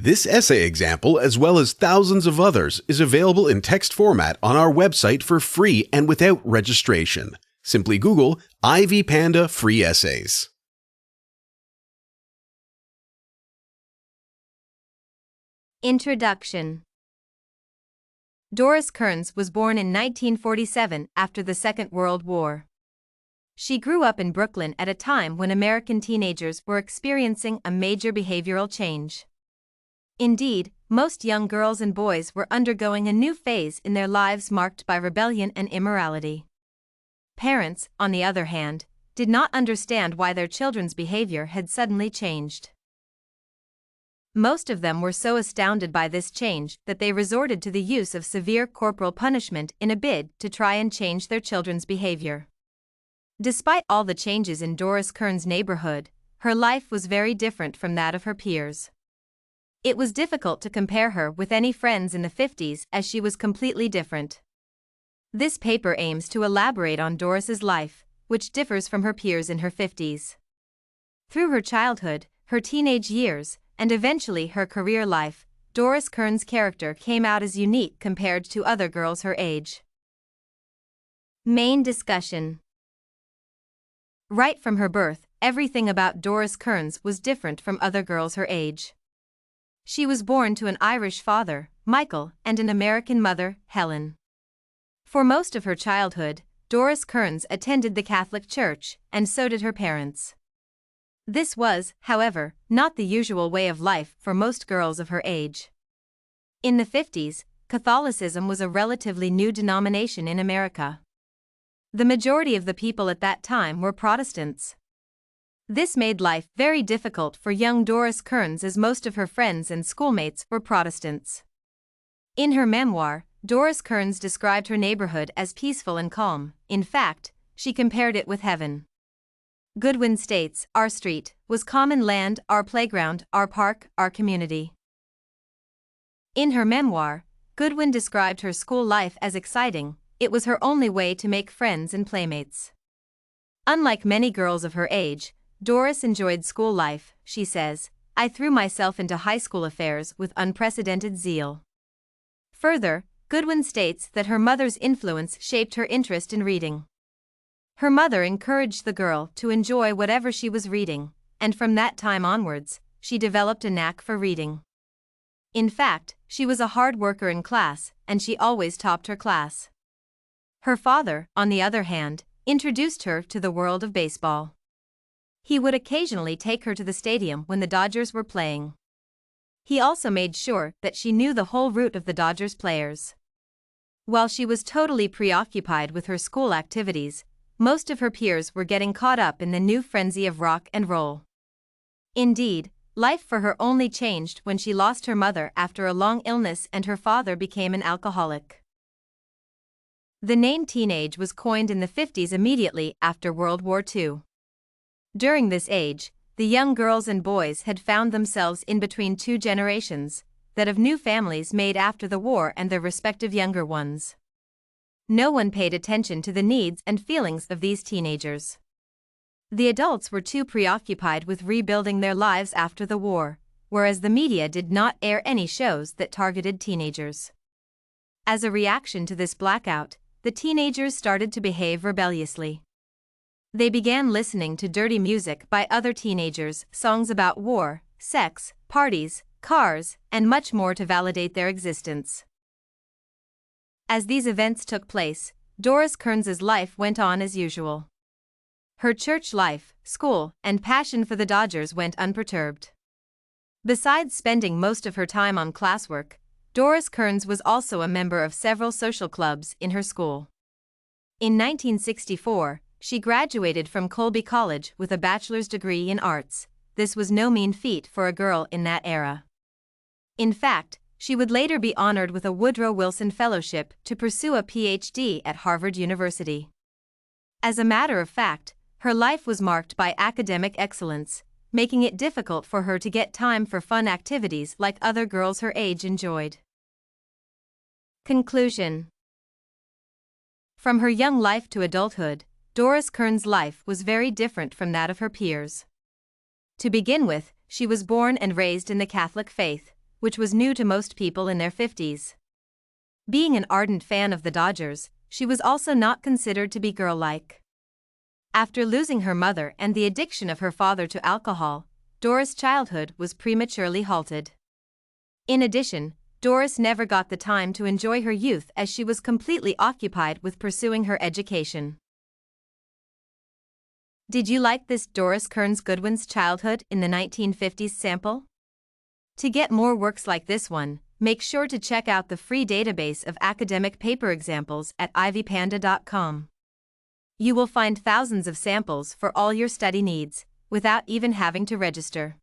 This essay example, as well as thousands of others, is available in text format on our website for free and without registration. Simply Google Ivy Panda Free Essays. Introduction. Doris Kearns was born in 1947 after the Second World War. She grew up in Brooklyn at a time when American teenagers were experiencing a major behavioral change. Indeed, most young girls and boys were undergoing a new phase in their lives marked by rebellion and immorality. Parents, on the other hand, did not understand why their children's behavior had suddenly changed. Most of them were so astounded by this change that they resorted to the use of severe corporal punishment in a bid to try and change their children's behavior. Despite all the changes in Doris Kearns' neighborhood, her life was very different from that of her peers. It was difficult to compare her with any friends in the 50s as she was completely different. This paper aims to elaborate on Doris's life, which differs from her peers in her 50s. Through her childhood, her teenage years, and eventually her career life, Doris Kearns' character came out as unique compared to other girls her age. Main discussion. Right from her birth, everything about Doris Kearns was different from other girls her age. She was born to an Irish father, Michael, and an American mother, Helen. For most of her childhood, Doris Kearns attended the Catholic Church, and so did her parents. This was, however, not the usual way of life for most girls of her age. In the 50s, Catholicism was a relatively new denomination in America. The majority of the people at that time were Protestants. This made life very difficult for young Doris Kearns as most of her friends and schoolmates were Protestants. In her memoir, Doris Kearns described her neighborhood as peaceful and calm. In fact, she compared it with heaven. Goodwin states, "Our street was common land, our playground, our park, our community." In her memoir, Goodwin described her school life as exciting. It was her only way to make friends and playmates. Unlike many girls of her age, Doris enjoyed school life, she says. "I threw myself into high school affairs with unprecedented zeal." Further, Goodwin states that her mother's influence shaped her interest in reading. Her mother encouraged the girl to enjoy whatever she was reading, and from that time onwards, she developed a knack for reading. In fact, she was a hard worker in class, and she always topped her class. Her father, on the other hand, introduced her to the world of baseball. He would occasionally take her to the stadium when the Dodgers were playing. He also made sure that she knew the whole route of the Dodgers players. While she was totally preoccupied with her school activities, most of her peers were getting caught up in the new frenzy of rock and roll. Indeed, life for her only changed when she lost her mother after a long illness and her father became an alcoholic. The name teenage was coined in the 50s immediately after World War II. During this age, the young girls and boys had found themselves in between two generations, that of new families made after the war and their respective younger ones. No one paid attention to the needs and feelings of these teenagers. The adults were too preoccupied with rebuilding their lives after the war, whereas the media did not air any shows that targeted teenagers. As a reaction to this blackout, the teenagers started to behave rebelliously. They began listening to dirty music by other teenagers, songs about war, sex, parties, cars, and much more to validate their existence. As these events took place, Doris Kearns' life went on as usual. Her church life, school, and passion for the Dodgers went unperturbed. Besides spending most of her time on classwork, Doris Kearns was also a member of several social clubs in her school. In 1964, she graduated from Colby College with a bachelor's degree in arts. This was no mean feat for a girl in that era. In fact, she would later be honored with a Woodrow Wilson Fellowship to pursue a PhD at Harvard University. As a matter of fact, her life was marked by academic excellence, making it difficult for her to get time for fun activities like other girls her age enjoyed. Conclusion. From her young life to adulthood, Doris Kearns' life was very different from that of her peers. To begin with, she was born and raised in the Catholic faith, which was new to most people in their 50s. Being an ardent fan of the Dodgers, she was also not considered to be girl-like. After losing her mother and the addiction of her father to alcohol, Doris' childhood was prematurely halted. In addition, Doris never got the time to enjoy her youth as she was completely occupied with pursuing her education. Did you like this Doris Kearns Goodwin's childhood in the 1950s sample? To get more works like this one, make sure to check out the free database of academic paper examples at ivypanda.com. You will find thousands of samples for all your study needs, without even having to register.